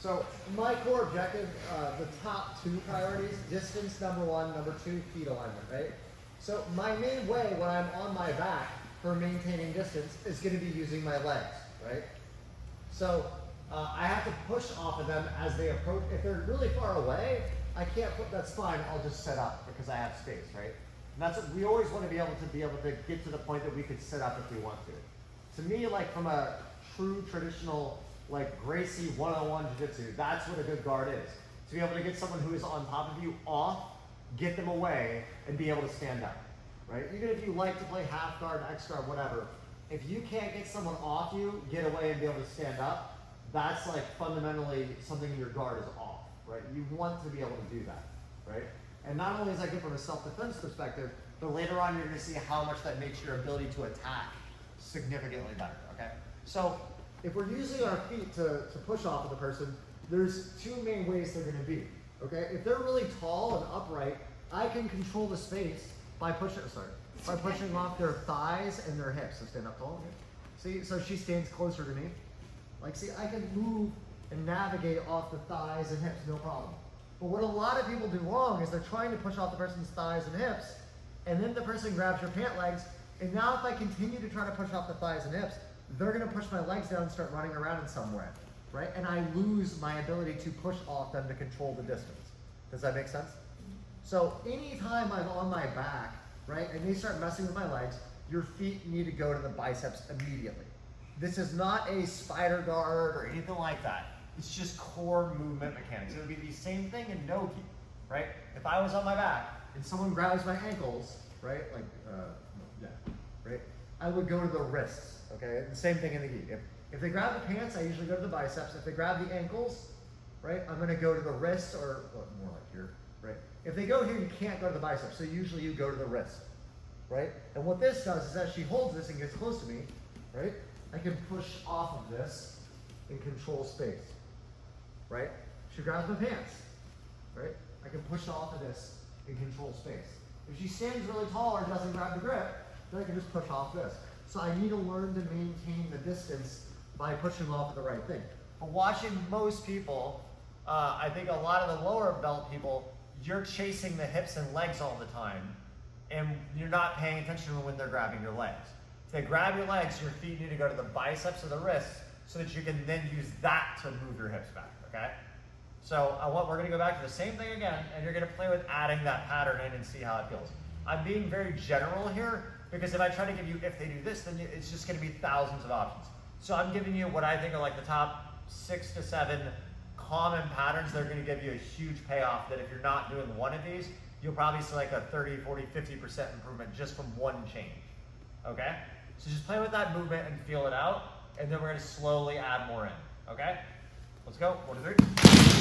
So my core objective, the top two priorities, distance number one, number two, feet alignment, right? So my main way when I'm on my back for maintaining distance is going to be using my legs, right? So I have to push off of them as they approach. If they're really far away, I can't put, that's fine, I'll just set up because I have space, right? And that's what we always want to be able to get to the point that we could sit up if we want to. To me, like from a true traditional, like Gracie 101 jiu-jitsu, that's what a good guard is. To be able to get someone who is on top of you off, get them away, and be able to stand up, right? Even if you like to play half guard, X guard, whatever, if you can't get someone off you, get away and be able to stand up, that's like fundamentally something your guard is off, right? You want to be able to do that, right? And not only is that good from a self-defense perspective, but later on you're gonna see how much that makes your ability to attack significantly better, okay? So if we're using our feet to push off of the person, there's two main ways they're gonna be, okay? If they're really tall and upright, I can control the space by pushing off their thighs and their hips. So stand up tall, okay? See, so she stands closer to me. Like, see, I can move and navigate off the thighs and hips, no problem. But what a lot of people do wrong is they're trying to push off the person's thighs and hips, and then the person grabs your pant legs, and now if I continue to try to push off the thighs and hips, they're gonna push my legs down and start running around in some way, right? And I lose my ability to push off them to control the distance. Does that make sense? So anytime I'm on my back, right, and they start messing with my legs, your feet need to go to the biceps immediately. This is not a spider guard or anything like that. It's just core movement mechanics. It would be the same thing in no-gi, right? If I was on my back and someone grabs my ankles, right, like, right, I would go to the wrists, okay? The same thing in the gi. If they grab the pants, I usually go to the biceps. If they grab the ankles, right, I'm gonna go to the wrist or more like here, right? If they go here, you can't go to the biceps, so usually you go to the wrist, right? And what this does is as she holds this and gets close to me, right, I can push off of this and control space, right? She grabs my pants, right? I can push off of this and control space. If she stands really tall or doesn't grab the grip, then I can just push off this. So I need to learn to maintain the distance by pushing off of the right thing. But watching most people, I think a lot of the lower belt people, you're chasing the hips and legs all the time, and you're not paying attention when they're grabbing your legs. If they grab your legs, your feet need to go to the biceps or the wrists so that you can then use that to move your hips back, okay? So we're gonna go back to the same thing again, and you're gonna play with adding that pattern in and see how it feels. I'm being very general here, because if I try to give you, if they do this, then it's just gonna be thousands of options. So I'm giving you what I think are like the top 6 to 7 common patterns that are gonna give you a huge payoff that if you're not doing one of these, you'll probably see like a 30, 40, 50% improvement just from one change, okay? So just play with that movement and feel it out, and then we're gonna slowly add more in, okay? Let's go, 1, 2, 3.